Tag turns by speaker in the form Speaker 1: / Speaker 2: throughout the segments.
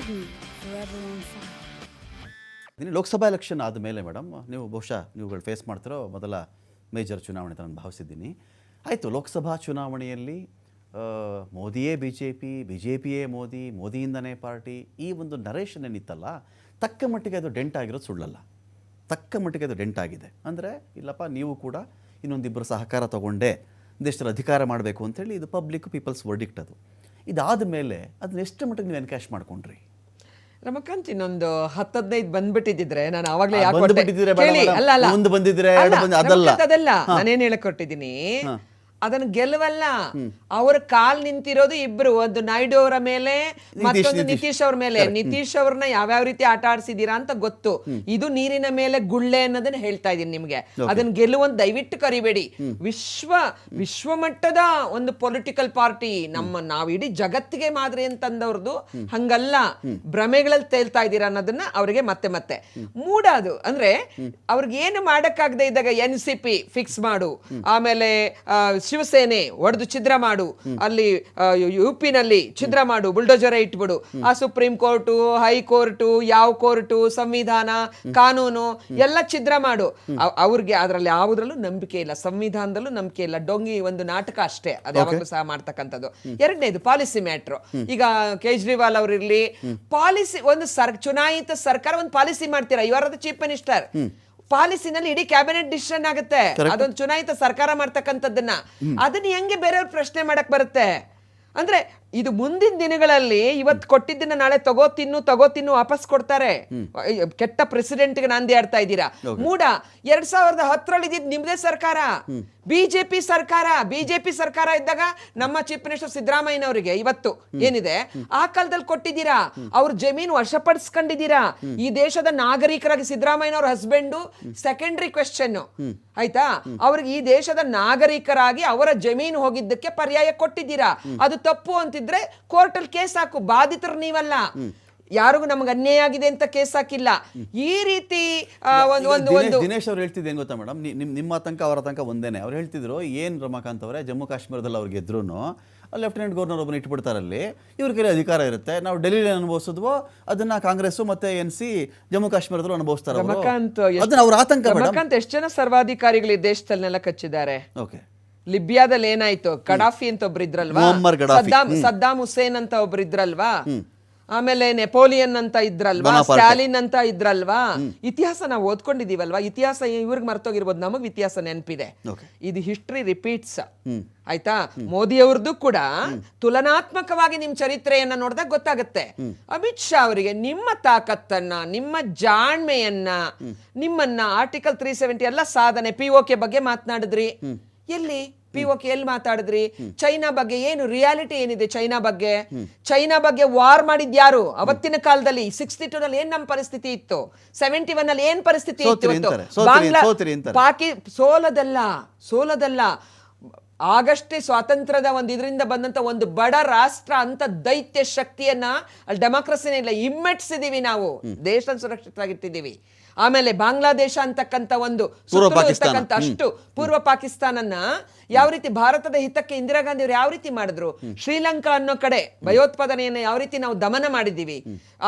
Speaker 1: forever on fire.
Speaker 2: Lok Sabha election ಆದಮೇಲೆ madam ನೀವು ಬಹುಶಃ ನೀವುಗಳು ಫೇಸ್ ಮಾಡ್ತಿರೋ ಮೊದಲ ಮೇಜರ್ ಚುನಾವಣೆ ಅಂತ ನಾನು ಭಾವಿಸಿದ್ದೀನಿ. ಆಯಿತು, ಲೋಕಸಭಾ ಚುನಾವಣೆಯಲ್ಲಿ ಮೋದಿಯೇ ಬಿ ಜೆ ಪಿಯೇ ಮೋದಿ, ಮೋದಿಯಿಂದನೇ ಪಾರ್ಟಿ, ಈ ಒಂದು ನರೇಷನ್ ಏನಿತ್ತಲ್ಲ, ತಕ್ಕ ಮಟ್ಟಿಗೆ ಅದು ಡೆಂಟ್ ಆಗಿರೋದು ಸುಳ್ಳಲ್ಲ. ತಕ್ಕ ಮಟ್ಟಿಗೆ ಅದು ಡೆಂಟ್ ಆಗಿದೆ. ಅಂದರೆ ಇಲ್ಲಪ್ಪ, ನೀವು ಕೂಡ ಇನ್ನೊಂದಿಬ್ಬರು ಸಹಕಾರ ತಗೊಂಡೇ ದೇಶದಲ್ಲಿ ಅಧಿಕಾರ ಮಾಡಬೇಕು ಅಂತೇಳಿ ಇದು ಪೀಪಲ್ಸ್ ವರ್ಡಿಕ್ಟ್. ಅದು ಇದಾದ ಮೇಲೆ ಅದನ್ನ ಎಷ್ಟು ಮಟ್ಟಿಗೆ ನೀವು ಎನ್ಕ್ಯಾಶ್ ಮಾಡ್ಕೊಂಡ್ರಿ?
Speaker 3: ರಮಕಾಂತ್, ಇನ್ನೊಂದು 10-15 ಬಂದ್ಬಿಟ್ಟಿದ್ರೆ ನಾನು ಆವಾಗಲೇ ಅದಲ್ಲ ನಾನೇನ್ ಹೇಳಕ್ ಹೊರಟಿದ್ದೀನಿ. ಅದನ್ನ ಗೆಲುವಲ್ಲ, ಅವ್ರ ಕಾಲ್ ನಿಂತಿರೋದು ಇಬ್ರು, ಒಂದು ನಾಯ್ಡು ಅವರ ಮೇಲೆ ಮತ್ತೊಂದು ನಿತೀಶ್ ಅವ್ರ ಮೇಲೆ. ನಿತೀಶ್ ಅವ್ರನ್ನ ಯಾವ್ಯಾವ ರೀತಿ ಆಟ ಆಡ್ಸಿದೀರಾ ಅಂತ ಗೊತ್ತು. ಇದು ನೀರಿನ ಮೇಲೆ ಗುಳ್ಳೆ ಅನ್ನೋದನ್ನ ಹೇಳ್ತಾ ಇದೀನಿ ನಿಮ್ಗೆ. ಅದನ್ನ ಗೆಲ್ಲುವಂತ ದಯವಿಟ್ಟು ಕರಿಬೇಡಿ. ವಿಶ್ವಮಟ್ಟದ ಒಂದು ಪೊಲಿಟಿಕಲ್ ಪಾರ್ಟಿ, ನಾವ್ ಇಡೀ ಜಗತ್ತಿಗೆ ಮಾದರಿ ಅಂತಂದವ್ರದ್ದು ಹಂಗಲ್ಲ. ಭ್ರಮೆಗಳಲ್ಲಿ ತೇಲ್ತಾ ಇದ್ದೀರಾ ಅನ್ನೋದನ್ನ ಅವ್ರಿಗೆ ಮತ್ತೆ ಮೂಡೋದು. ಅಂದ್ರೆ ಅವ್ರಿಗೆ ಏನು ಮಾಡಕ್ಕಾಗದೆ ಇದ್ದಾಗ NCP ಫಿಕ್ಸ್ ಮಾಡು, ಆಮೇಲೆ ಶಿವಸೇನೆ ಒಡೆದು ಛಿದ್ರ ಮಾಡು, ಅಲ್ಲಿ UP-ನಲ್ಲಿ ಛಿದ್ರ ಮಾಡು, ಬುಲ್ಡೋಜರ್ ಇಟ್ಬಿಡು, ಆ ಸುಪ್ರೀಂ ಕೋರ್ಟು, ಹೈಕೋರ್ಟು, ಯಾವ ಕೋರ್ಟು, ಸಂವಿಧಾನ, ಕಾನೂನು ಎಲ್ಲ ಛಿದ್ರ ಮಾಡು. ಅವ್ರಿಗೆ ಅದ್ರಲ್ಲಿ ಯಾವುದ್ರಲ್ಲೂ ನಂಬಿಕೆ ಇಲ್ಲ, ಸಂವಿಧಾನದಲ್ಲೂ ನಂಬಿಕೆ ಇಲ್ಲ. ಡೊಂಗಿ ಒಂದು ನಾಟಕ ಅಷ್ಟೇ, ಅದು ಯಾವಾಗಲೂ ಸಹ ಮಾಡ್ತಕ್ಕಂಥದ್ದು. ಎರಡನೇದು ಪಾಲಿಸಿ ಮ್ಯಾಟ್ರು. ಈಗ ಕೇಜ್ರಿವಾಲ್ ಅವ್ರಿರ್ಲಿ, ಪಾಲಿಸಿ ಒಂದು ಚುನಾಯಿತ ಸರ್ಕಾರ ಒಂದು ಪಾಲಿಸಿ ಮಾಡ್ತೀರಾ, you are the chief minister. ಪಾಲಿಸಿನಲ್ಲಿ ಇಡೀ ಕ್ಯಾಬಿನೆಟ್ ಡಿಸಿಷನ್ ಆಗುತ್ತೆ, ಅದೊಂದು ಚುನಾಯಿತ ಸರ್ಕಾರ ಮಾಡ್ತಕ್ಕಂಥದ್ದನ್ನ. ಅದನ್ನ ಹೆಂಗೆ ಬೇರೆಯವ್ರ ಪ್ರಶ್ನೆ ಮಾಡಕ್ ಬರುತ್ತೆ? ಅಂದ್ರೆ ಇದು ಮುಂದಿನ ದಿನಗಳಲ್ಲಿ ಇವತ್ತು ಕೊಟ್ಟಿದ್ದನ್ನ ನಾಳೆ ತಗೋ ತಿನ್ನು ವಾಪಸ್ ಕೊಡ್ತಾರೆ. ಕೆಟ್ಟ ಪ್ರೆಸಿಡೆಂಟ್ಗೆ ನಾಂದಿ ಆಡ್ತಾ ಇದ್ದೀರಾ. ಮೂಡ 2010ರಲ್ಲಿ ಇದ್ದಿದ್ದು ನಿಮ್ದೇ ಸರ್ಕಾರ, ಬಿಜೆಪಿ ಸರ್ಕಾರ ಇದ್ದಾಗ ನಮ್ಮ ಚೀಫ್ ಮಿನಿಸ್ಟರ್ ಸಿದ್ದರಾಮಯ್ಯನವರಿಗೆ ಇವತ್ತು ಏನಿದೆ ಆ ಕಾಲದಲ್ಲಿ ಕೊಟ್ಟಿದ್ದೀರಾ. ಅವ್ರ ಜಮೀನು ವಶಪಡಿಸ್ಕೊಂಡಿದ್ದೀರಾ. ಈ ದೇಶದ ನಾಗರಿಕರಾಗಿ ಸಿದ್ದರಾಮಯ್ಯನವ್ರ ಹಸ್ಬೆಂಡು ಸೆಕೆಂಡರಿ ಕ್ವೆಶ್ಚನ್ ಆಯ್ತಾ. ಅವ್ರಿಗೆ ಈ ದೇಶದ ನಾಗರಿಕರಾಗಿ ಅವರ ಜಮೀನು ಹೋಗಿದ್ದಕ್ಕೆ ಪರ್ಯಾಯ ಕೊಟ್ಟಿದ್ದೀರಾ. ಅದು ತಪ್ಪು ಅಂತಿದ್ರೆ ಕೋರ್ಟಲ್ಲಿ ಕೇಸ್ ಹಾಕು, ಬಾಧಿತರು ನೀವಲ್ಲ. ಯಾರಿಗೂ ನಮ್ಗೆ ಅನ್ಯಾಯ ಆಗಿದೆ ಅಂತ ಕೇಸ್ ಹಾಕಿಲ್ಲ. ಈ ರೀತಿ
Speaker 2: ದಿನೇಶ್ ಅವ್ರು ಹೇಳ್ತಿದ್ದು ಏನ್ ಗೊತ್ತಾ ಮೇಡಮ್, ನಿಮ್ಮ ತನಕ ಅವರ ತನಕ ಒಂದೇನೆ. ಅವ್ರು ಹೇಳ್ತಿದ್ರು, ಏನ್ ರಮಾಕಾಂತ್ ಅವರೇ, ಜಮ್ಮು ಕಾಶ್ಮೀರದಲ್ಲಿ ಅವ್ರಿಗೆ ಗೆದ್ರು ಲೆಫ್ಟಿನೆಂಟ್ ಗವರ್ನರ್ ಒಬ್ಬನ ಇಟ್ಬಿಡ್ತಾರಲ್ಲಿ, ಇವ್ರ ಕೈಲಿ ಅಧಿಕಾರ ಇರುತ್ತೆ. ನಾವು ಡೆಲ್ಲಿಲಿ ಅನುಭವಿಸಿದ್ವೋ ಅದನ್ನ ಕಾಂಗ್ರೆಸ್ ಮತ್ತೆ NC ಜಮ್ಮು ಕಾಶ್ಮೀರದಲ್ಲೂ ಅನುಭವಿಸ್ತಾರೆ. ಅದನ್ನ ಅವ್ರ ಆತಂಕ.
Speaker 3: ಎಷ್ಟು ಜನ ಸರ್ವಾಧಿಕಾರಿಗಳು ಈ ದೇಶದಲ್ಲೆಲ್ಲ ಕಚ್ಚಿದ್ದಾರೆ. ಲಿಬಿಯಾದಲ್ಲಿ ಏನಾಯ್ತು, ಕಡಾಫಿ ಅಂತ ಒಬ್ರು ಇದ್ರಲ್ವಾ, ಸದ್ದಾಮ್ ಹುಸೇನ್ ಅಂತ ಒಬ್ರು ಇದ್ರಲ್ವಾ, ಆಮೇಲೆ ನೆಪೋಲಿಯನ್ ಅಂತ ಇದ್ರಲ್ವಾ, ಸ್ಟಾಲಿನ್ ಅಂತ ಇದ್ರಲ್ವಾ. ಇತಿಹಾಸ ನಾವು ಓದ್ಕೊಂಡಿದೀವಲ್ವಾ. ಇತಿಹಾಸ ಇವ್ರಿಗೆ ಮರ್ತೋಗಿರ್ಬೋದು, ನಮಗ್ ಇತಿಹಾಸ ನೆನಪಿದೆ. ಇದು ಹಿಸ್ಟ್ರಿ ರಿಪೀಟ್ಸ್ ಆಯ್ತಾ. ಮೋದಿ ಅವ್ರದ್ದು ಕೂಡ ತುಲನಾತ್ಮಕವಾಗಿ ನಿಮ್ ಚರಿತ್ರೆಯನ್ನ ನೋಡಿದಾಗ ಗೊತ್ತಾಗುತ್ತೆ. ಅಮಿತ್ ಶಾ ಅವರಿಗೆ ನಿಮ್ಮ ತಾಕತ್ತನ್ನ, ನಿಮ್ಮ ಜಾಣ್ಮೆಯನ್ನ, ನಿಮ್ಮನ್ನ ಆರ್ಟಿಕಲ್ 370 ಎಲ್ಲ ಸಾಧನೆ, POK ಬಗ್ಗೆ ಮಾತನಾಡಿದ್ರಿ. ಎಲ್ಲಿ POK ಎಲ್ಲಿ ಮಾತಾಡಿದ್ರಿ? ಚೈನಾ ಬಗ್ಗೆ ಏನು ರಿಯಾಲಿಟಿ ಏನಿದೆ? ಚೈನಾ ಬಗ್ಗೆ ವಾರ್ ಮಾಡಿದ್ಯಾರು? ಅವತ್ತಿನ ಕಾಲದಲ್ಲಿ 62ನಲ್ಲಿ ಏನ್ ನಮ್ಮ ಪರಿಸ್ಥಿತಿ ಇತ್ತು, 71ನಲ್ಲಿ ಏನ್ ಪರಿಸ್ಥಿತಿ ಇತ್ತು? ಬಾಂಗ್ಲಾ ಸೋಲದಲ್ಲ. ಆಗಷ್ಟೇ ಸ್ವಾತಂತ್ರ್ಯದ ಒಂದು ಇದರಿಂದ ಬಂದಂತ ಒಂದು ಬಡ ರಾಷ್ಟ್ರ ಅಂತ ದೈತ್ಯ ಶಕ್ತಿಯನ್ನ, ಅಲ್ಲಿ ಡೆಮಾಕ್ರಸಿನೇ ಇಲ್ಲ, ಹಿಮ್ಮೆಟ್ಟಿಸಿದೀವಿ ನಾವು, ದೇಶ ಸುರಕ್ಷಿತವಾಗಿಟ್ಟಿದ್ದೀವಿ. ಆಮೇಲೆ ಬಾಂಗ್ಲಾದೇಶ ಅಂತಕ್ಕಂಥ ಒಂದು ಅಷ್ಟು ಪೂರ್ವ ಪಾಕಿಸ್ತಾನನ್ನ ಯಾವ ರೀತಿ ಭಾರತದ ಹಿತಕ್ಕೆ ಇಂದಿರಾ ಗಾಂಧಿ ಅವರು ಯಾವ ರೀತಿ ಮಾಡಿದ್ರು, ಶ್ರೀಲಂಕಾ ಅನ್ನೋ ಕಡೆ ಭಯೋತ್ಪಾದನೆಯನ್ನ ಯಾವ ರೀತಿ ನಾವು ದಮನ ಮಾಡಿದ್ದೀವಿ.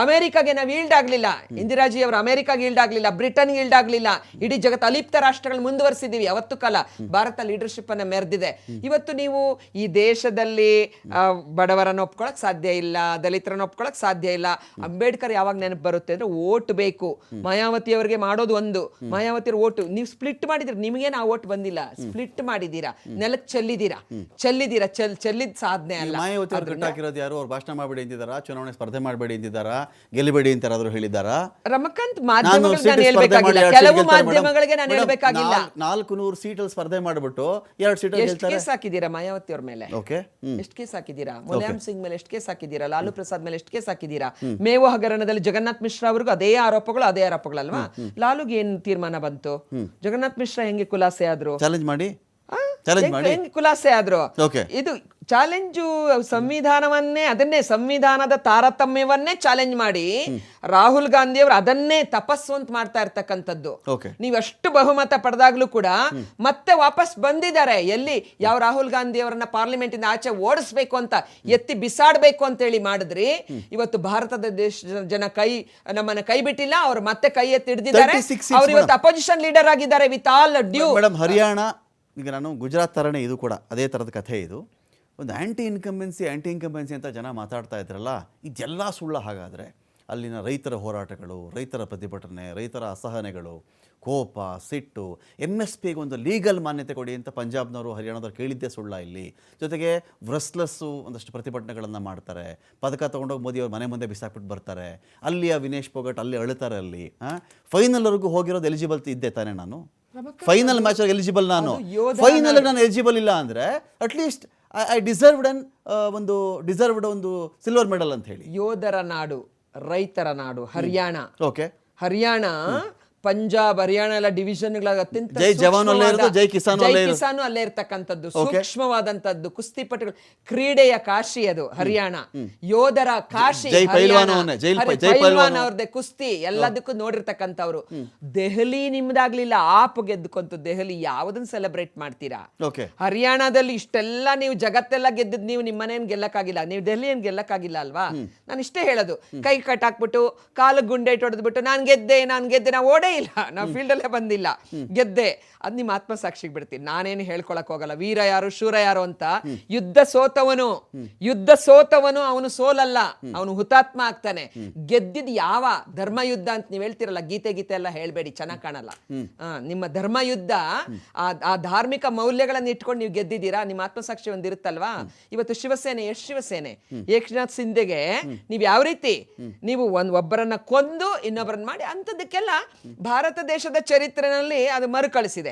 Speaker 3: ಅಮೆರಿಕಾಗೆ ನಾವು ಈಲ್ಡ್ ಆಗ್ಲಿಲ್ಲ, ಇಂದಿರಾಜಿ ಅವರು ಅಮೆರಿಕಾಗೆ ಈಲ್ಡ್ ಆಗ್ಲಿಲ್ಲ, ಬ್ರಿಟನ್ ಈಲ್ಡ್ ಆಗ್ಲಿಲ್ಲ, ಇಡೀ ಜಗತ್ತು ಅಲಿಪ್ತ ರಾಷ್ಟ್ರಗಳು ಮುಂದುವರಿಸಿದೀವಿ. ಅವತ್ತು ಕಾಲ ಭಾರತ ಲೀಡರ್ಶಿಪ್ ಅನ್ನ ಮೆರೆದಿದೆ. ಇವತ್ತು ನೀವು ಈ ದೇಶದಲ್ಲಿ ಬಡವರನ್ನ ಒಪ್ಕೊಳಕ್ ಸಾಧ್ಯ ಇಲ್ಲ, ದಲಿತರನ್ನ ಒಪ್ಕೊಳಕ್ ಸಾಧ್ಯ ಇಲ್ಲ. ಅಂಬೇಡ್ಕರ್ ಯಾವಾಗ ನೆನಪು ಬರುತ್ತೆ ಅಂದ್ರೆ ಓಟ್ ಬೇಕು. ಮಾಯಾವತಿ ಅವರಿಗೆ ಮಾಡೋದು ಒಂದು, ಮಾಯಾವತಿ ಓಟು ನೀವು ಸ್ಪ್ಲಿಟ್ ಮಾಡಿದ್ರೆ, ನಿಮಗೇನು ಆ ಓಟ್ ಬಂದಿಲ್ಲ, ಸ್ಪ್ಲಿಟ್ ಮಾಡಿದೀರಾ, ನೆಲಕ್ಕೆ ಚೆಲ್ಲಿದ ಸಾಧನೆ ಅಲ್ಲ.
Speaker 2: ಮಾಯಾವತಿ ಹಾಕಿರೋದು ಯಾರು? ಅವ್ರು ಭಾಷಣ ಮಾಡಬೇಡಿ ಅಂತಿದಾರ, ಚುನಾವಣೆ ಸ್ಪರ್ಧೆ ಮಾಡಬೇಡಿ ಅಂತಿದಾರ, ಗೆಲ್ಲಬೇಡಿ ಅಂತ ಯಾರಾದ್ರೂ ಹೇಳಿದಾರ?
Speaker 3: ರಮಕಾಂತ್, ಕೆಲವು ಮಾಧ್ಯಮಗಳಿಗೆ ನಾನು ಹೇಳ್ಬೇಕಾಗಿಲ್ಲ.
Speaker 2: 400 ಸೀಟಲ್ಲಿ ಸ್ಪರ್ಧೆ ಮಾಡ್ಬಿಟ್ಟು 2 ಸೀಟ್
Speaker 3: ಕೇಸ್ ಹಾಕಿದೀರಾ ಮಾಯಾವತಿ ಅವ್ರ ಮೇಲೆ? ಎಷ್ಟು ಕೇಸ್ ಹಾಕಿದೀರಾ? ಮುಲಾಯಂ ಸಿಂಗ್ ಮೇಲೆ ಎಷ್ಟು ಕೇಸ್ ಹಾಕಿದೀರಾ? ಲಾಲು ಪ್ರಸಾದ್ ಮೇಲೆ ಎಷ್ಟು ಕೇಸ್ ಹಾಕಿದೀರಾ? ಮೇವು ಹಗರಣದಲ್ಲಿ ಜಗನ್ನಾಥ್ ಮಿಶ್ರಾ ಅವ್ರಿಗೂ ಅದೇ ಆರೋಪಗಳಲ್ವಾ? ಲಾಲುಗೆ ಏನ್ ತೀರ್ಮಾನ ಬಂತು? ಜಗನ್ನಾಥ್ ಮಿಶ್ರಾ ಹೆಂಗೆ ಖುಲಾಸೆ ಆದ್ರು?
Speaker 2: ಚಾಲೆಂಜ್ ಮಾಡಿ ಚಾಲೆಂಜ್ ಮಾಡಿ
Speaker 3: ಹೆಂಗ್ ಖುಲಾಸೆ ಆದ್ರು.
Speaker 2: ಓಕೆ.
Speaker 3: ಇದು ಚಾಲೆಂಜು ಸಂವಿಧಾನವನ್ನೇ, ಅದನ್ನೇ ಸಂವಿಧಾನದ ತಾರತಮ್ಯವನ್ನೇ ಚಾಲೆಂಜ್ ಮಾಡಿ ರಾಹುಲ್ ಗಾಂಧಿ ಅವರು ಅದನ್ನೇ ತಪಸ್ಸು ಅಂತ ಮಾಡ್ತಾ ಇರ್ತಕ್ಕಂಥದ್ದು.
Speaker 2: ಓಕೆ.
Speaker 3: ನೀವಷ್ಟು ಬಹುಮತ ಪಡೆದಾಗ್ಲೂ ಕೂಡ ಮತ್ತೆ ವಾಪಸ್ ಬಂದಿದ್ದಾರೆ. ಎಲ್ಲಿ ಯಾವ ರಾಹುಲ್ ಗಾಂಧಿ ಅವರನ್ನ ಪಾರ್ಲಿಮೆಂಟ್ ಇಂದ ಆಚೆ ಓಡಿಸ್ಬೇಕು ಅಂತ ಎತ್ತಿ ಬಿಸಾಡ್ಬೇಕು ಅಂತ ಹೇಳಿ ಮಾಡಿದ್ರಿ. ಇವತ್ತು ಭಾರತದ ದೇಶದ ಜನ ನಮ್ಮನ್ನ ಕೈ ಬಿಟ್ಟಿಲ್ಲ, ಅವ್ರು ಮತ್ತೆ ಕೈ ಎತ್ತಿ ಹಿಡಿದಿದ್ದಾರೆ. ಅವ್ರು ಇವತ್ತು ಅಪೋಸಿಷನ್ ಲೀಡರ್ ಆಗಿದ್ದಾರೆ with all due.
Speaker 2: Madam, Haryana, ಈಗ ನಾನು ಗುಜರಾತ್ ಥರನೇ ಇದು ಕೂಡ ಅದೇ ಥರದ ಕಥೆ. ಇದು ಒಂದು ಆ್ಯಂಟಿ ಇನ್ಕಂಬೆನ್ಸಿ ಅಂತ ಜನ ಮಾತಾಡ್ತಾ ಇದ್ರಲ್ಲ, ಇದೆಲ್ಲ ಸುಳ್ಳ. ಹಾಗಾದರೆ ಅಲ್ಲಿನ ರೈತರ ಹೋರಾಟಗಳು, ರೈತರ ಪ್ರತಿಭಟನೆ, ರೈತರ ಅಸಹನೆಗಳು, ಕೋಪ, ಸಿಟ್ಟು, MSPಗೆ ಒಂದು ಲೀಗಲ್ ಮಾನ್ಯತೆ ಕೊಡಿ ಅಂತ ಪಂಜಾಬ್ನವರು ಹರಿಯಾಣದವ್ರು ಕೇಳಿದ್ದೇ ಸುಳ್ಳ. ಇಲ್ಲಿ ಜೊತೆಗೆ ವ್ರಸ್ಲೆಸ್ಸು ಒಂದಷ್ಟು ಪ್ರತಿಭಟನೆಗಳನ್ನು ಮಾಡ್ತಾರೆ, ಪದಕ ತೊಗೊಂಡೋಗಿ ಮೋದಿಯವ್ರು ಮನೆ ಮುಂದೆ ಬಿಸಾಕ್ಬಿಟ್ಟು ಬರ್ತಾರೆ. ಅಲ್ಲಿ ಆ ವಿನೇಶ್ ಫೋಗಟ್ ಅಲ್ಲಿ ಅಳ್ತಾರೆ. ಅಲ್ಲಿ ಫೈನಲ್ವರೆಗೂ ಹೋಗಿರೋದು ಎಲಿಜಿಬಲ್ ಇದ್ದೆ ತಾನೇ ನಾನು? ಫೈನಲ್ ಮ್ಯಾಚ್ ಎಲಿಜಿಬಲ್ ನಾನು, ಫೈನಲ್ ನಾನು ಎಲಿಜಿಬಲ್ ಇಲ್ಲ ಅಂದರೆ ಅಟ್ಲೀಸ್ಟ್ ಐ ಡಿಸರ್ವ್ಡ್ ಒಂದು ಸಿಲ್ವರ್ ಮೆಡಲ್ ಅಂತ ಹೇಳಿ.
Speaker 3: ಯೋಧರ ನಾಡು, ರೈತರ ನಾಡು ಹರಿಯಾಣ.
Speaker 2: ಓಕೆ.
Speaker 3: ಹರಿಯಾಣ, ಪಂಜಾಬ್, ಹರಿಯಾಣ ಎಲ್ಲ ಡಿವಿಷನ್ಗಳ ಅತ್ಯಂತ
Speaker 2: ಜೈ ಜವಾನ್ ಅಲ್ಲೇ ಇರೋದು, ಜೈ ಕಿಸಾನ್
Speaker 3: ಅಲ್ಲೇ ಇರ್ತಕ್ಕಂಥದ್ದು, ಸೂಕ್ಷ್ಮವಾದಂತದ್ದು, ಕುಸ್ತಿಪಟುಗಳು, ಕ್ರೀಡೆಯ ಕಾಶಿ ಅದು ಹರಿಯಾಣ. ಯೋಧರ ಕಾಶಿ ಪೈಲ್ವಾನ್ ಅವ್ರದ್ದೇ ಕುಸ್ತಿ ಎಲ್ಲದಕ್ಕೂ ನೋಡಿರ್ತಕ್ಕಂಥವ್ರು. ದೆಹಲಿ ನಿಮ್ದಾಗ್ಲಿಲ್ಲ, ಆಪ್ ಗೆದ್ದುಕೊಂತು. ದೆಹಲಿ ಯಾವ್ದನ್ನ ಸೆಲೆಬ್ರೇಟ್ ಮಾಡ್ತೀರಾ? ಹರಿಯಾಣದಲ್ಲಿ ಇಷ್ಟೆಲ್ಲ ನೀವು ಜಗತ್ತೆಲ್ಲ ಗೆದ್ದಿದ್ ನೀವು ನಿಮ್ಮನೇನ್ ಗೆಲ್ಲಕ್ಕಾಗಿಲ್ಲ, ನೀವು ದೆಹಲಿ ಏನ್ ಗೆಲ್ಲಕ್ಕಾಗಿಲ್ಲ ಅಲ್ವಾ? ನಾನು ಇಷ್ಟೇ ಹೇಳೋದು. ಕೈ ಕಟ್ಟಾಕ್ಬಿಟ್ಟು ಕಾಲು ಗುಂಡೆ ಹೊಡೆದ್ಬಿಟ್ಟು ನಾನ್ ಗೆದ್ದೆ ನಾ ಓಡೇ ಇಲ್ಲ, ನಾವು ಫೀಲ್ಡ್ ಅಲ್ಲೇ ಬಂದಿಲ್ಲ, ಗೆದ್ದೆ, ಅದ್ ನಿಮ್ಮ ಆತ್ಮಸಾಕ್ಷಿಗೆ ಬಿಡ್ತೀನಿ. ನಾನೇನು ಹೇಳ್ಕೊಳಕ್ ಹೋಗಲ್ಲ ವೀರ ಯಾರು ಶೂರ ಯಾರು ಅಂತ. ಯುದ್ಧ ಸೋತವನು ಅವನು ಸೋಲಲ್ಲ, ಅವನು ಹುತಾತ್ಮ ಆಗ್ತಾನೆ. ಗೆದ್ದಿದ್ ಯಾವ ಧರ್ಮ ಯುದ್ಧ ಅಂತ ನೀವ್ ಹೇಳ್ತಿರಲ್ಲ, ಗೀತೆ ಎಲ್ಲ ಹೇಳ್ಬೇಡಿ, ಚೆನ್ನಾಗ್ ಕಾಣಲ್ಲ. ನಿಮ್ಮ ಧರ್ಮ ಯುದ್ಧ, ಆ ಧಾರ್ಮಿಕ ಮೌಲ್ಯಗಳನ್ನ ಇಟ್ಕೊಂಡು ನೀವು ಗೆದ್ದಿದ್ದೀರಾ, ನಿಮ್ಮ ಆತ್ಮಸಾಕ್ಷಿ ಒಂದಿರುತ್ತಲ್ವಾ? ಇವತ್ತು ಶಿವಸೇನೆ, ಶಿವಸೇನೆ ಏಕನಾಥ್ ಸಿಂಧೆಗೆ ನೀವ್ ಯಾವ ರೀತಿ ನೀವು ಒಬ್ಬರನ್ನ ಕೊಂದು ಇನ್ನೊಬ್ಬರನ್ನ ಮಾಡಿ, ಅಂತದಕ್ಕೆಲ್ಲ ಭಾರತ ದೇಶದ ಚರಿತ್ರೆನಲ್ಲಿ ಅದು ಮರುಕಳಿಸಿದೆ.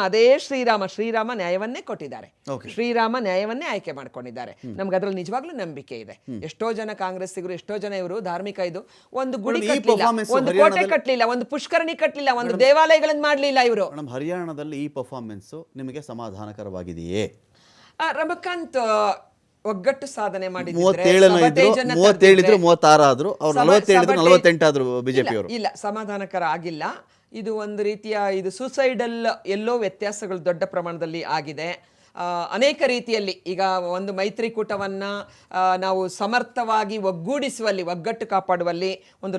Speaker 3: ಅದೇ ಶ್ರೀರಾಮ ನ್ಯಾಯವನ್ನೇ ಕೊಟ್ಟಿದ್ದಾರೆ, ಶ್ರೀರಾಮ ನ್ಯಾಯವನ್ನೇ ಆಯ್ಕೆ ಮಾಡ್ಕೊಂಡಿದ್ದಾರೆ. ನಮ್ಗೆ ಅದ್ರಲ್ಲಿ ನಿಜವಾಗ್ಲೂ ನಂಬಿಕೆ ಇದೆ. ಎಷ್ಟೋ ಜನ ಕಾಂಗ್ರೆಸ್ಸಿಗರು, ಎಷ್ಟೋ ಜನ ಇವರು ಧಾರ್ಮಿಕ ಇದು ಒಂದು ಗುಡಿ ಕಟ್ಟಲಿಲ್ಲ, ಒಂದು ಕೋಟೆ ಕಟ್ಟಲಿಲ್ಲ, ಒಂದು ಪುಷ್ಕರಣಿ ಕಟ್ಟಲಿಲ್ಲ, ಒಂದು ದೇವಾಲಯಗಳನ್ನ ಮಾಡ್ಲಿಲ್ಲ ಇವರು.
Speaker 2: ಹರಿಯಾಣದಲ್ಲಿ ಈ ಪರ್ಫಾರ್ಮೆನ್ಸ್ ನಿಮಗೆ ಸಮಾಧಾನಕರವಾಗಿದೆಯೇ?
Speaker 3: ರಮಕಾಂತ್ ಒಗ್ಗಟ್ಟು ಸಾಧನೆ ಮಾಡಿದ್ರು,
Speaker 2: 36 ಆದ್ರು, ಅವ್ರು 48 ಆದ್ರು ಬಿಜೆಪಿ ಅವರು.
Speaker 3: ಇಲ್ಲ, ಸಮಾಧಾನಕರ ಆಗಿಲ್ಲ. ಇದು ಒಂದು ರೀತಿಯ ಇದು ಸೂಸೈಡಲ್ ಎಲ್ಲೋ ವ್ಯತ್ಯಾಸಗಳು ದೊಡ್ಡ ಪ್ರಮಾಣದಲ್ಲಿ ಆಗಿದೆ. ಅನೇಕ ರೀತಿಯಲ್ಲಿ ಈಗ ಒಂದು ಮೈತ್ರಿಕೂಟವನ್ನ ನಾವು ಸಮರ್ಥವಾಗಿ ಒಗ್ಗೂಡಿಸುವಲ್ಲಿ, ಒಗ್ಗಟ್ಟು ಕಾಪಾಡುವಲ್ಲಿ ಒಂದು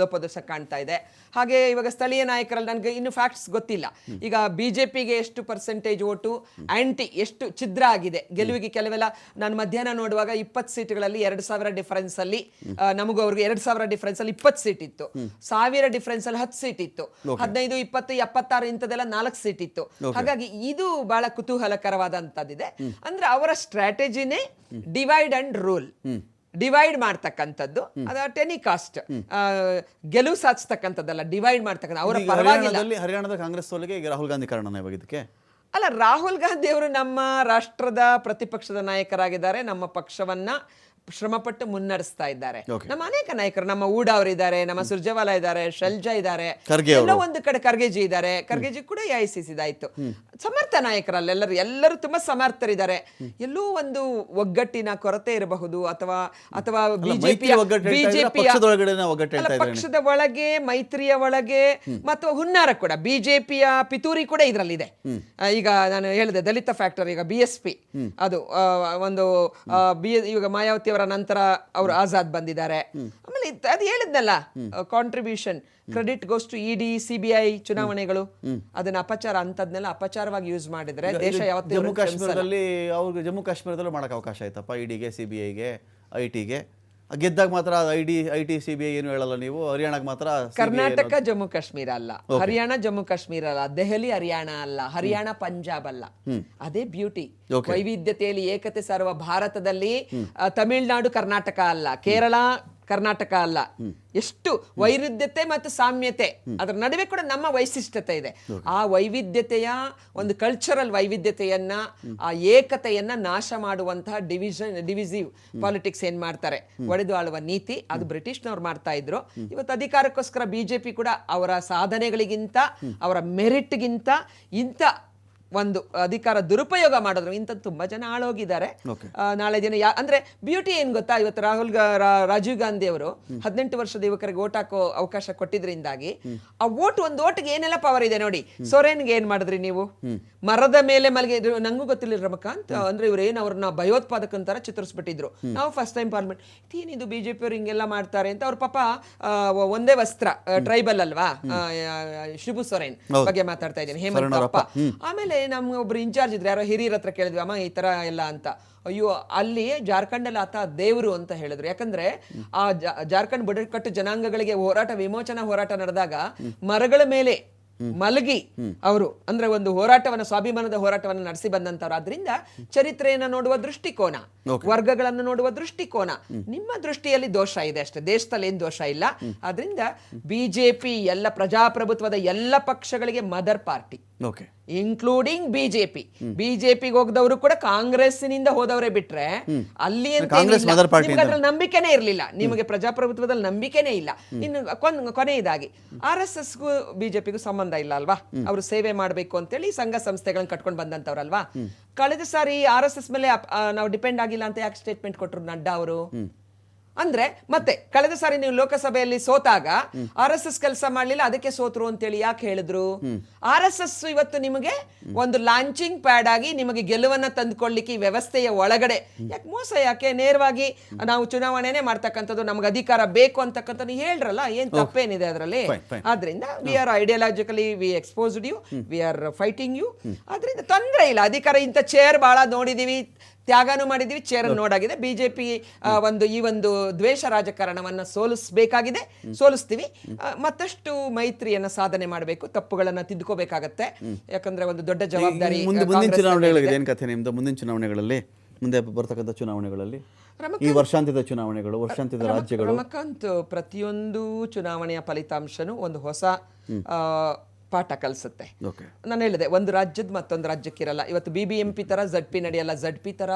Speaker 3: ಲೋಪದೋಷ ಕಾಣ್ತಾ ಇದೆ. ಹಾಗೆ ಇವಾಗ ಸ್ಥಳೀಯ ನಾಯಕರಲ್ಲಿ ನನಗೆ ಇನ್ನು ಫ್ಯಾಕ್ಟ್ಸ್ ಗೊತ್ತಿಲ್ಲ. ಈಗ ಬಿಜೆಪಿಗೆ ಎಷ್ಟು ಪರ್ಸೆಂಟೇಜ್ ಓಟು, ಆಂಟಿ ಎಷ್ಟು ಛಿದ್ರ ಆಗಿದೆ ಗೆಲುವಿಗೆ. ಕೆಲವೆಲ್ಲ ನಾನು ಮಧ್ಯಾಹ್ನ ನೋಡುವಾಗ 20 ಸೀಟ್ಗಳಲ್ಲಿ 2000 ಡಿಫರೆನ್ಸ್ ಅಲ್ಲಿ, ನಮಗೂ ಅವ್ರಿಗೆ 2000 ಡಿಫರೆನ್ಸ್ ಅಲ್ಲಿ 20 ಸೀಟ್ ಇತ್ತು, 1000 ಡಿಫರೆನ್ಸ್ ಅಲ್ಲಿ 10 ಸೀಟ್ ಇತ್ತು, 15, 20, 76 ಇಂಥದೆಲ್ಲ 4 ಸೀಟ್ ಇತ್ತು. ಹಾಗಾಗಿ ಇದು ಬಹಳ ಕುತೂಹಲಕರವಾದಂತದ್ದಿದೆ. ಅಂದ್ರೆ ಅವರ ಸ್ಟ್ರಾಟಜಿನೇ ಡಿವೈಡ್ ಅಂಡ್ ರೂಲ್, ಡಿವೈಡ್ ಮಾಡ್ತಕ್ಕಂಥದ್ದು. ಅದ ಟೆನಿ ಕಾಸ್ಟ್ ಗೆಲುವು ಸಾಧಿಸ್ತಕ್ಕಂಥದ್ದಲ್ಲ, ಡಿವೈಡ್ ಮಾಡ್ತಕ್ಕಂಥ. ಅವರ ಪರವಾಗಿಲ್ಲ.
Speaker 2: ಹರಿಯಾಣದ ಕಾಂಗ್ರೆಸ್ ಸೋಲಿಗೆ ರಾಹುಲ್ ಗಾಂಧಿ ಕಾರಣ ಇದಕ್ಕೆ
Speaker 3: ಅಲ್ಲ, ರಾಹುಲ್ ಗಾಂಧಿ ಅವರು ನಮ್ಮ ರಾಷ್ಟ್ರದ ಪ್ರತಿಪಕ್ಷದ ನಾಯಕರಾಗಿದ್ದಾರೆ, ನಮ್ಮ ಪಕ್ಷವನ್ನ ಶ್ರಮಪಟ್ಟು ಮುನ್ನಡೆಸ್ತಾ ಇದ್ದಾರೆ. ನಮ್ಮ ಅನೇಕ ನಾಯಕರು, ನಮ್ಮ ಊಡಾ ಅವರಿದ್ದಾರೆ, ನಮ್ಮ ಸುರ್ಜೇವಾಲಾ ಇದ್ದಾರೆ, ಶೈಲಜಾ ಇದ್ದಾರೆ, ಎಲ್ಲೋ ಒಂದು ಕಡೆ ಖರ್ಗೆಜಿ ಇದ್ದಾರೆ. ಖರ್ಗೆಜಿ ಕೂಡ AICC ಆಯ್ತು. ಸಮರ್ಥ ನಾಯಕರಲ್ಲ, ಎಲ್ಲರೂ ತುಂಬಾ ಸಮರ್ಥರಿದ್ದಾರೆ. ಎಲ್ಲೋ ಒಂದು ಒಗ್ಗಟ್ಟಿನ ಕೊರತೆ ಇರಬಹುದು, ಅಥವಾ ಪಕ್ಷದ ಒಳಗೆ, ಮೈತ್ರಿಯ ಒಳಗೆ, ಮತ್ತು ಹುನ್ನಾರ ಕೂಡ, ಬಿಜೆಪಿಯ ಪಿತೂರಿ ಕೂಡ ಇದ್ರಲ್ಲಿದೆ. ಈಗ ನಾನು ಹೇಳಿದೆ ದಲಿತ ಫ್ಯಾಕ್ಟರ್, ಈಗ BSP ಅದು ಒಂದು ಈಗ ಮಾಯಾವತಿ ಅವರ ನಂತರ ಅವರು ಆಜಾದ್ ಬಂದಿದ್ದಾರೆ. ಆಮೇಲೆ ಅದು ಹೇಳಿದ್ನಲ್ಲ, contribution credit goes to ED, CBI ಚುನಾವಣೆಗಳು, ಅದನ್ನ ಅಪಚಾರ ಅಂತದ್ನೆಲ್ಲ ಅಪಚಾರವಾಗಿ ಯೂಸ್ ಮಾಡಿದ್ರೆ ದೇಶ ಯಾವತ್ತೂ.
Speaker 2: ಜಮ್ಮು ಕಾಶ್ಮೀರದಲ್ಲೂ ಮಾಡಕ್ಕೆ ಅವಕಾಶ ಆಯ್ತಪ್ಪ, EDಗೆ, CBIಗೆ, ITಗೆ. ಗೆದ್ದಾಗ ಮಾತ್ರ IT CBI ಏನು ಹೇಳಲ್ಲ ನೀವು. ಹರಿಯಾಣಕ್ಕೆ ಮಾತ್ರ
Speaker 3: ಕರ್ನಾಟಕ ಜಮ್ಮು ಕಾಶ್ಮೀರ ಅಲ್ಲ, ಹರಿಯಾಣ ಜಮ್ಮು ಕಾಶ್ಮೀರ ಅಲ್ಲ, ದೆಹಲಿ ಹರಿಯಾಣ ಅಲ್ಲ, ಹರಿಯಾಣ ಪಂಜಾಬ್ ಅಲ್ಲ. ಅದೇ ಬ್ಯೂಟಿ, ವೈವಿಧ್ಯತೆಯಲ್ಲಿ ಏಕತೆ ಸಾರುವ ಭಾರತದಲ್ಲಿ ತಮಿಳುನಾಡು ಕರ್ನಾಟಕ ಅಲ್ಲ, ಕೇರಳ ಕರ್ನಾಟಕ ಅಲ್ಲ. ಎಷ್ಟು ವೈರುಧ್ಯತೆ ಮತ್ತು ಸಾಮ್ಯತೆ, ಅದರ ನಡುವೆ ಕೂಡ ನಮ್ಮ ವೈಶಿಷ್ಟ್ಯತೆ ಇದೆ. ಆ ವೈವಿಧ್ಯತೆಯ ಒಂದು ಕಲ್ಚರಲ್ ವೈವಿಧ್ಯತೆಯನ್ನ, ಆ ಏಕತೆಯನ್ನ ನಾಶ ಮಾಡುವಂತಹ ಡಿವಿಸಿವ್ ಪಾಲಿಟಿಕ್ಸ್ ಏನ್ ಮಾಡ್ತಾರೆ, ಒಡೆದು ಆಳುವ ನೀತಿ, ಅದು ಬ್ರಿಟಿಷ್ನವ್ರು ಮಾಡ್ತಾ ಇದ್ರು. ಇವತ್ತು ಅಧಿಕಾರಕ್ಕೋಸ್ಕರ ಬಿಜೆಪಿ ಕೂಡ ಅವರ ಸಾಧನೆಗಳಿಗಿಂತ, ಅವರ ಮೆರಿಟ್ಗಿಂತ ಇಂಥ ಒಂದು ಅಧಿಕಾರ ದುರುಪಯೋಗ ಮಾಡಿದ್ರು. ಇಂಥದ್ದು ತುಂಬಾ ಜನ ಆಳೋಗಿದ್ದಾರೆ. ನಾಳೆ ದಿನ ಅಂದ್ರೆ ಬ್ಯೂಟಿ ಏನ್ ಗೊತ್ತಾ, ಇವತ್ತು ರಾಜೀವ್ ಗಾಂಧಿ ಅವರು 18 ವರ್ಷದ ಯುವಕರಿಗೆ ಓಟ್ ಹಾಕೋ ಅವಕಾಶ ಕೊಟ್ಟಿದ್ರಿಂದಾಗಿ ಆ ಒಂದು ಓಟ್ಗೆ ಏನೆಲ್ಲ ಪವರ್ ಇದೆ ನೋಡಿ. ಸೊರೇನ್ಗೆ ಏನ್ ಮಾಡಿದ್ರಿ ನೀವು? ಮರದ ಮೇಲೆ ಮಲಗಿ, ನಂಗೂ ಗೊತ್ತಿಲ್ಲ ರಮಕಾಂತ್, ಅಂದ್ರೆ ಇವ್ರು ಏನ್ ಅವ್ರನ್ನ ಭಯೋತ್ಪಾದಕ ಅಂತಾರ ಚಿತ್ರಿಸ್ಬಿಟ್ಟಿದ್ರು. ನಾವು ಫಸ್ಟ್ ಟೈಮ್ ಪಾರ್ಲಿಮೆಂಟ್ ಏನಿದು ಬಿಜೆಪಿ ಅವ್ರು ಹಿಂಗೆಲ್ಲ ಮಾಡ್ತಾರೆ ಅಂತ. ಅವ್ರ ಪಾಪ ಒಂದೇ ವಸ್ತ್ರ, ಟ್ರೈಬಲ್ ಅಲ್ವಾ, ಶಿಬು ಸೊರೇನ್ ಬಗ್ಗೆ ಮಾತಾಡ್ತಾ ಇದ್ದೀನಿ, ಹೇಮಂತಪ್ಪ. ಆಮೇಲೆ ನಮ್ಮ ಒಬ್ರು ಇನ್ಚಾರ್ಜ್ ಇದ್ರೆ, ಯಾರೋ ಹಿರಿಯರ ಹತ್ರ ಕೇಳಿದ್ವಿ, ಅಮ್ಮ ಈ ತರ ಎಲ್ಲ ಅಂತ. ಅಯ್ಯೋ, ಅಲ್ಲಿ ಜಾರ್ಖಂಡಲ್ಲಿ ಆತ ದೇವರು ಅಂತ ಹೇಳಿದ್ರು. ಯಾಕಂದ್ರೆ ಆ ಜಾರ್ಖಂಡ್ ಬುಡಕಟ್ಟು ಜನಾಂಗಗಳಿಗೆ ವಿಮೋಚನಾ ಹೋರಾಟ ನಡೆದಾಗ ಮರಗಳ ಮೇಲೆ ಮಲಗಿ ಅವರು ಅಂದ್ರೆ ಒಂದು ಹೋರಾಟವನ್ನ, ಸ್ವಾಭಿಮಾನದ ಹೋರಾಟವನ್ನ ನಡೆಸಿ ಬಂದಂತವ್ರು. ಆದ್ರಿಂದ ಚರಿತ್ರೆಯನ್ನ ನೋಡುವ ದೃಷ್ಟಿಕೋನ, ವರ್ಗಗಳನ್ನು ನೋಡುವ ದೃಷ್ಟಿಕೋನ, ನಿಮ್ಮ ದೃಷ್ಟಿಯಲ್ಲಿ ದೋಷ ಇದೆ ಅಷ್ಟೇ, ದೇಶದಲ್ಲಿ ಏನ್ ದೋಷ ಇಲ್ಲ. ಆದ್ರಿಂದ ಬಿಜೆಪಿ ಎಲ್ಲ ಪ್ರಜಾಪ್ರಭುತ್ವದ ಎಲ್ಲ ಪಕ್ಷಗಳಿಗೆ ಮದರ್ ಪಾರ್ಟಿ, ಇನ್ಕ್ಲೂಡಿಂಗ್ ಬಿಜೆಪಿಗೆ ಹೋಗದವರು ಕೂಡ ಕಾಂಗ್ರೆಸ್ನಿಂದ ಹೋದವರೇ ಬಿಟ್ರೆ ಅಲ್ಲಿ ಅದ್ರಲ್ಲಿ ನಂಬಿಕೆನೇ ಇರಲಿಲ್ಲ. ನಿಮಗೆ ಪ್ರಜಾಪ್ರಭುತ್ವದಲ್ಲಿ ನಂಬಿಕೆನೇ ಇಲ್ಲ. ಇನ್ನು ಕೊನೆಯದಾಗಿ RSSಗೂ ಬಿಜೆಪಿಗೂ ಸಂಬಂಧ ಇಲ್ಲ ಅಲ್ವಾ? ಅವರು ಸೇವೆ ಮಾಡಬೇಕು ಅಂತೇಳಿ ಸಂಘ ಸಂಸ್ಥೆಗಳನ್ನ ಕಟ್ಕೊಂಡು ಬಂದಂತವ್ರಲ್ವಾ? ಕಳೆದ ಸಾರಿ RSS ಮೇಲೆ ನಾವು ಡಿಪೆಂಡ್ ಆಗಿಲ್ಲ ಅಂತ ಯಾಕೆ ಸ್ಟೇಟ್ಮೆಂಟ್ ಕೊಟ್ರು ನಡ್ಡಾ ಅವರು? ಅಂದ್ರೆ ಮತ್ತೆ ಕಳೆದ ಸಾರಿ ನೀವು ಲೋಕಸಭೆಯಲ್ಲಿ ಸೋತಾಗ RSS ಕೆಲಸ ಮಾಡ್ಲಿಲ್ಲ, ಅದಕ್ಕೆ ಸೋತ್ರು ಅಂತೇಳಿ ಯಾಕೆ ಹೇಳಿದ್ರು? RSS ಇವತ್ತು ನಿಮಗೆ ಒಂದು ಲಾಂಚಿಂಗ್ ಪ್ಯಾಡ್ ಆಗಿ ನಿಮಗೆ ಗೆಲುವನ್ನ ತಂದುಕೊಳ್ಳಿಕ್ಕೆ ವ್ಯವಸ್ಥೆಯ ಒಳಗಡೆ ಯಾಕೆ ಮೋಸ? ಯಾಕೆ ನೇರವಾಗಿ ನಾವು ಚುನಾವಣೆನೇ ಮಾಡ್ತಕ್ಕಂಥದ್ದು, ನಮ್ಗೆ ಅಧಿಕಾರ ಬೇಕು ಅಂತಕ್ಕಂಥ ಹೇಳ್ರಲ್ಲ, ಏನ್ ತಪ್ಪೇನಿದೆ ಅದರಲ್ಲಿ? ಆದ್ರಿಂದ we are ideologically we exposed you, we are fighting you. ಆದ್ರಿಂದ ತೊಂದರೆ ಇಲ್ಲ. ಅಧಿಕಾರ ಇಂಥ ಚೇರ್ ಬಹಳ ನೋಡಿದೀವಿ, ತ್ಯಾಗನೂ ಮಾಡಿದೀವಿ, ಚೇರ್ ನೋಡಾಗಿದೆ. ಬಿಜೆಪಿ ಈ ಒಂದು ದ್ವೇಷ ರಾಜಕಾರಣವನ್ನ ಸೋಲಿಸಬೇಕಾಗಿದೆ, ಸೋಲಿಸ್ತೀವಿ. ಮತ್ತಷ್ಟು ಮೈತ್ರಿಯನ್ನ ಸಾಧನೆ ಮಾಡಬೇಕು, ತಪ್ಪುಗಳನ್ನ ತಿದ್ದುಕೋಬೇಕಾಗತ್ತೆ. ಯಾಕಂದ್ರೆ ಒಂದು ದೊಡ್ಡ ಜವಾಬ್ದಾರಿ.
Speaker 2: ಮುಂದಿನ ಚುನಾವಣೆಗಳಿಗೆ ಏನ್ ಕಥೆ ನಿಮ್ದು? ಮುಂದಿನ ಚುನಾವಣೆಗಳಲ್ಲಿ, ಮುಂದೆ ಬರ್ತಕ್ಕಂಥ ಚುನಾವಣೆಗಳಲ್ಲಿ, ಈ ವರ್ಷಾಂತ್ಯದ ಚುನಾವಣೆಗಳು, ವರ್ಷಾಂತ್ಯದ ರಾಜ್ಯಗಳು,
Speaker 3: ರಮಕಾಂತ್, ಪ್ರತಿಯೊಂದು ಚುನಾವಣೆಯ ಫಲಿತಾಂಶನೂ ಒಂದು ಹೊಸ ಪಾಠ ಕಲಿಸುತ್ತೆ. ನಾನು ಹೇಳಿದೆ, ಒಂದು ರಾಜ್ಯದ ಮತ್ತೊಂದು ರಾಜ್ಯಕ್ಕಿರಲ್ಲ. ಇವತ್ತು BBMP ತರ ZP ನಡೆಯಲ್ಲ, ZP ತರ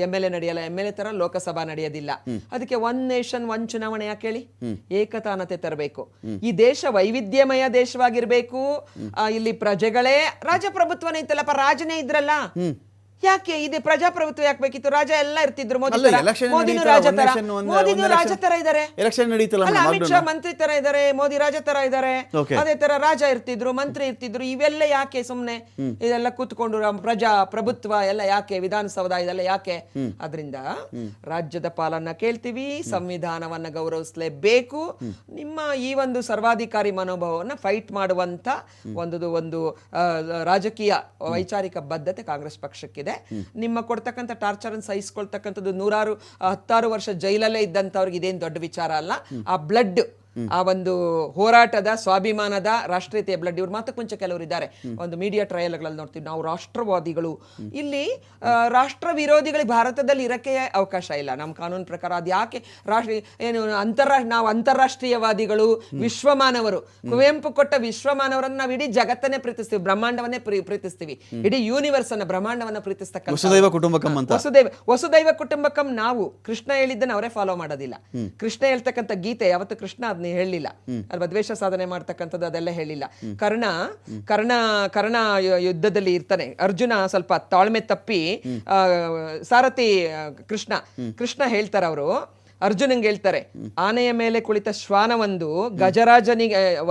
Speaker 3: MLA ನಡೆಯಲ್ಲ, MLA ತರ ಲೋಕಸಭಾ ನಡೆಯೋದಿಲ್ಲ. ಅದಕ್ಕೆ ಒನ್ ನೇಷನ್ ಒನ್ ಚುನಾವಣೆ ಯಾಕೆ ಹೇಳಿ? ಏಕತಾನತೆ ತರಬೇಕು. ಈ ದೇಶ ವೈವಿಧ್ಯಮಯ ದೇಶವಾಗಿರ್ಬೇಕು. ಇಲ್ಲಿ ಪ್ರಜೆಗಳೇ ರಾಜಪ್ರಭುತ್ವನೇ ಇತ್ತಲ್ಲಪ್ಪ, ರಾಜನೇ ಇದ್ರಲ್ಲ, ಯಾಕೆ ಇದೆ ಪ್ರಜಾಪ್ರಭುತ್ವ ಯಾಕೆ ಬೇಕಿತ್ತು? ರಾಜ ಎಲ್ಲ ಇರ್ತಿದ್ರು. ಮೋದಿನೂ ರಾಜ ತರ ಇದಾರೆ, ಅಮಿತ್ ಶಾ ಮಂತ್ರಿ ತರ ಇದಾರೆ, ಮೋದಿ ರಾಜ ತರ ಇದಾರೆ. ಅದೇ ತರ ರಾಜ ಇರ್ತಿದ್ರು, ಮಂತ್ರಿ ಇರ್ತಿದ್ರು. ಇವೆಲ್ಲ ಯಾಕೆ ಸುಮ್ನೆ ಇದೆಲ್ಲ ಕೂತ್ಕೊಂಡು ಪ್ರಜಾಪ್ರಭುತ್ವ ಎಲ್ಲ ಯಾಕೆ? ವಿಧಾನಸೌಧ ಇದೆಲ್ಲ ಯಾಕೆ? ಅದರಿಂದ ರಾಜ್ಯದ ಪಾಲನ್ನ ಕೇಳ್ತೀವಿ, ಸಂವಿಧಾನವನ್ನ ಗೌರವಿಸಲೇಬೇಕು. ನಿಮ್ಮ ಈ ಒಂದು ಸರ್ವಾಧಿಕಾರಿ ಮನೋಭಾವವನ್ನ ಫೈಟ್ ಮಾಡುವಂತ ಒಂದು ರಾಜಕೀಯ ವೈಚಾರಿಕ ಬದ್ಧತೆ ಕಾಂಗ್ರೆಸ್ ಪಕ್ಷಕ್ಕಿದೆ. ನಿಮ್ಮ ಕೊಡ್ತಕ್ಕಂಥ ಟಾರ್ಚರ್ ಅನ್ನು ಸಹಿಸಿಕೊಳ್ತಕ್ಕಂಥದ್ದು 16 ವರ್ಷ ಜೈಲಲ್ಲೇ ಇದ್ದಂಥವ್ರಿಗೆ ಇದೇನು ದೊಡ್ಡ ವಿಚಾರ ಅಲ್ಲ. ಆ ಬ್ಲಡ್, ಆ ಒಂದು ಹೋರಾಟದ, ಸ್ವಾಭಿಮಾನದ, ರಾಷ್ಟ್ರೀಯತೆಯ ಬ್ಲಡ್. ಇವ್ರು ಮಾತಕ್ಕೆ ಮುಂಚೆ ಕೆಲವರು ಇದ್ದಾರೆ, ಒಂದು ಮೀಡಿಯಾ ಟ್ರಯಲ್ಗಳಲ್ಲಿ ನೋಡ್ತೀವಿ ನಾವು, ರಾಷ್ಟ್ರವಾದಿಗಳು. ಇಲ್ಲಿ ರಾಷ್ಟ್ರ ವಿರೋಧಿಗಳಿಗೆ ಭಾರತದಲ್ಲಿ ಇರಕ್ಕೆ ಅವಕಾಶ ಇಲ್ಲ ನಮ್ಮ ಕಾನೂನು ಪ್ರಕಾರ. ಅದು ಯಾಕೆ ನಾವು ಅಂತಾರಾಷ್ಟ್ರೀಯವಾದಿಗಳು, ವಿಶ್ವಮಾನವರು, ಕುವೆಂಪು ಕೊಟ್ಟ ವಿಶ್ವಮಾನವರನ್ನು ನಾವು ಇಡೀ ಜಗತ್ತನ್ನೇ ಪ್ರೀತಿಸ್ತೀವಿ, ಬ್ರಹ್ಮಾಂಡವನ್ನೇ ಪ್ರೀತಿಸ್ತೀವಿ, ಇಡೀ ಯೂನಿವರ್ಸ್ ಅನ್ನ, ಬ್ರಹ್ಮಾಂಡವನ್ನ ಪ್ರೀತಿಸ್ತಕ್ಕಂಥ ವಸುದೈವ ಕುಟುಂಬಕಂ. ನಾವು ಕೃಷ್ಣ ಹೇಳಿದ್ದನ್ನು ಅವರೇ ಫಾಲೋ ಮಾಡೋದಿಲ್ಲ. ಕೃಷ್ಣ ಹೇಳ್ತಕ್ಕಂಥ ಗೀತೆ ಯಾವತ್ತು ಕೃಷ್ಣ ಹೇಳಿಲ್ಲ ಅಲ್ವಾ? ದ್ವೇಷ ಸಾಧನೆ ಮಾಡ್ತಕ್ಕಂಥದ್ದು ಅದೆಲ್ಲ ಹೇಳಿಲ್ಲ. ಕರ್ಣ ಯುದ್ಧದಲ್ಲಿ ಇರ್ತಾನೆ, ಅರ್ಜುನ ಸ್ವಲ್ಪ ತಾಳ್ಮೆ ತಪ್ಪಿ, ಸಾರಥಿ ಕೃಷ್ಣ ಹೇಳ್ತಾರ, ಅವರು ಅರ್ಜುನಂಗೆ ಹೇಳ್ತಾರೆ, ಆನೆಯ ಮೇಲೆ ಕುಳಿತ ಶ್ವಾನವೊಂದು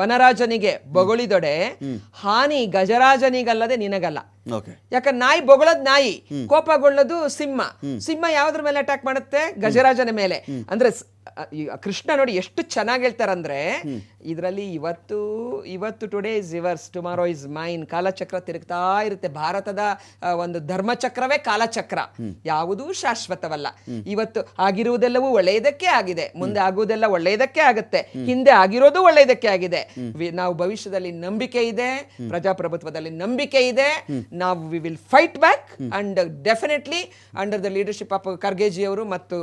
Speaker 3: ವನರಾಜನಿಗೆ ಬೊಗಳಿದೊಡೆ ಹಾನಿ ಗಜರಾಜನಿಗಲ್ಲದೆ ನಿನಗಲ್ಲ. ಯಾಕಂದ್ರೆ ನಾಯಿ ಬೊಗಳದ್ ನಾಯಿ, ಕೋಪಗೊಳ್ಳೋದು ಸಿಂಹ ಯಾವ್ದ್ರ ಮೇಲೆ ಅಟ್ಯಾಕ್ ಮಾಡುತ್ತೆ? ಗಜರಾಜನ ಮೇಲೆ. ಅಂದ್ರೆ ಕೃಷ್ಣ ನೋಡಿ ಎಷ್ಟು ಚೆನ್ನಾಗಿ ಹೇಳ್ತಾರಂದ್ರೆ, ಇದರಲ್ಲಿ ಇವತ್ತು today is yours, tomorrow is mine. ಕಾಲಚಕ್ರ ತಿರುಗ್ತಾ ಇರುತ್ತೆ. ಭಾರತದ ಒಂದು ಧರ್ಮಚಕ್ರವೇ ಕಾಲಚಕ್ರ, ಯಾವುದೂ ಶಾಶ್ವತವಲ್ಲ. ಇವತ್ತು ಆಗಿರುವುದೆಲ್ಲವೂ ಒಳ್ಳೆಯದಕ್ಕೆ ಆಗಿದೆ, ಮುಂದೆ ಆಗುವುದೆಲ್ಲ ಒಳ್ಳೆಯದಕ್ಕೆ ಆಗುತ್ತೆ, ಹಿಂದೆ ಆಗಿರೋದು ಒಳ್ಳೆಯದಕ್ಕೆ ಆಗಿದೆ. ನಾವು ಭವಿಷ್ಯದಲ್ಲಿ ನಂಬಿಕೆ ಇದೆ, ಪ್ರಜಾಪ್ರಭುತ್ವದಲ್ಲಿ ನಂಬಿಕೆ ಇದೆ. ನಾವು we will fight back and definitely under the leadership of Kharge ji ಅವರು ಮತ್ತು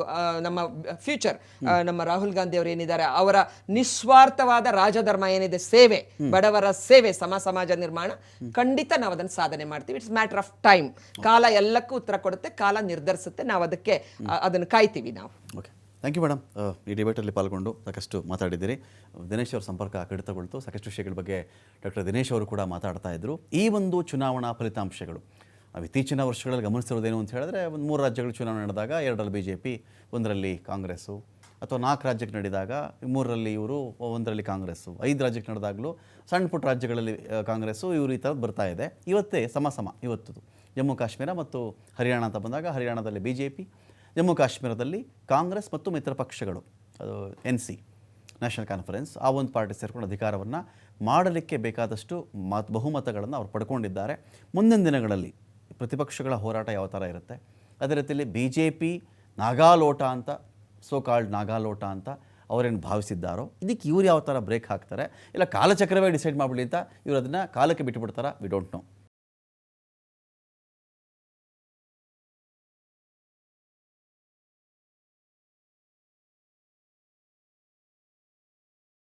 Speaker 3: ನಮ್ಮ ಫ್ಯೂಚರ್ ನಮ್ಮ ರಾಹುಲ್ ಗಾಂಧಿ ಅವರು ಏನಿದ್ದಾರೆ, ಅವರ ನಿಸ್ವಾರ್ಥವಾದ ರಾಜಧರ್ಮ ಏನಿದೆ, ಸೇವೆ, ಬಡವರ ಸೇವೆ, ಸಮಾಜ ನಿರ್ಮಾಣ, ಖಂಡಿತ ನಾವು ಅದನ್ನು ಸಾಧನೆ ಮಾಡ್ತೀವಿ. It's matter of time. ಕಾಲ ಎಲ್ಲಕ್ಕೂ ಉತ್ತರ ಕೊಡುತ್ತೆ, ಕಾಲ ನಿರ್ಧರಿಸುತ್ತೆ. ನಾವು ಅದನ್ನು ಕಾಯ್ತೀವಿ ನಾವು.
Speaker 2: Thank you madam. ಈ ಡಿಬೇಟಲ್ಲಿ ಪಾಲ್ಗೊಂಡು ಸಾಕಷ್ಟು ಮಾತಾಡಿದ್ದೀರಿ. ದಿನೇಶ್ ಅವ್ರ ಸಂಪರ್ಕ ಕಡಿತಗೊಳ್ತು. ಸಾಕಷ್ಟು ವಿಷಯಗಳ ಬಗ್ಗೆ ಡಾಕ್ಟರ್ ದಿನೇಶ್ ಅವರು ಕೂಡ ಮಾತಾಡ್ತಾ ಇದ್ದರು. ಈ ಒಂದು ಚುನಾವಣಾ ಫಲಿತಾಂಶಗಳು ನಾವು ಇತ್ತೀಚಿನ ವರ್ಷಗಳಲ್ಲಿ ಗಮನಿಸ್ತಿರೋದೇನು ಅಂತ ಹೇಳಿದ್ರೆ, ಒಂದು 3 ರಾಜ್ಯಗಳು ಚುನಾವಣೆ ನಡೆದಾಗ 2ರಲ್ಲಿ BJP, 1ರಲ್ಲಿ ಕಾಂಗ್ರೆಸ್ಸು, ಅಥವಾ 4 ರಾಜ್ಯಕ್ಕೆ ನಡೆದಾಗ 3ರಲ್ಲಿ ಇವರು, 1ರಲ್ಲಿ ಕಾಂಗ್ರೆಸ್ಸು, 5 ರಾಜ್ಯಕ್ಕೆ ನಡೆದಾಗಲೂ ಸಣ್ಣ ಪುಟ್ಟ ರಾಜ್ಯಗಳಲ್ಲಿ ಕಾಂಗ್ರೆಸ್ಸು, ಇವರು ಈ ಥರದ್ದು ಬರ್ತಾ ಇದೆ. ಇವತ್ತೇ ಸಮ ಇವತ್ತು ಜಮ್ಮು ಕಾಶ್ಮೀರ ಮತ್ತು ಹರಿಯಾಣ ಅಂತ ಬಂದಾಗ ಹರಿಯಾಣದಲ್ಲಿ BJP, ಜಮ್ಮು ಕಾಶ್ಮೀರದಲ್ಲಿ ಕಾಂಗ್ರೆಸ್ ಮತ್ತು ಮಿತ್ರ ಪಕ್ಷಗಳು, ಅದು NC ನ್ಯಾಷನಲ್ ಕಾನ್ಫರೆನ್ಸ್, ಆ ಒಂದು ಪಾರ್ಟಿ ಸೇರ್ಕೊಂಡು ಅಧಿಕಾರವನ್ನು ಮಾಡಲಿಕ್ಕೆ ಬೇಕಾದಷ್ಟು ಬಹುಮತಗಳನ್ನು ಅವರು ಪಡ್ಕೊಂಡಿದ್ದಾರೆ. ಮುಂದಿನ ದಿನಗಳಲ್ಲಿ ಪ್ರತಿಪಕ್ಷಗಳ ಹೋರಾಟ ಯಾವ ಥರ ಇರುತ್ತೆ, ಅದೇ ರೀತಿಯಲ್ಲಿ BJP ನಾಗಾಲೋಟ ಅಂತ, ಸೋ ಕಾಲ್ಡ್ ನಾಗಾಲೋಟ ಅಂತ ಅವರೇನು ಭಾವಿಸಿದ್ದಾರೋ, ಇದಕ್ಕೆ ಇವ್ರು ಯಾವ ಥರ ಬ್ರೇಕ್ ಹಾಕ್ತಾರೆ, ಇಲ್ಲ ಕಾಲಚಕ್ರವೇ ಡಿಸೈಡ್ ಮಾಡಿಬಿಡಿ ಅಂತ ಇವರು ಅದನ್ನು ಕಾಲಕ್ಕೆ ಬಿಟ್ಟುಬಿಡ್ತಾರಾ, ವಿ ಡೋಂಟ್ ನೋ.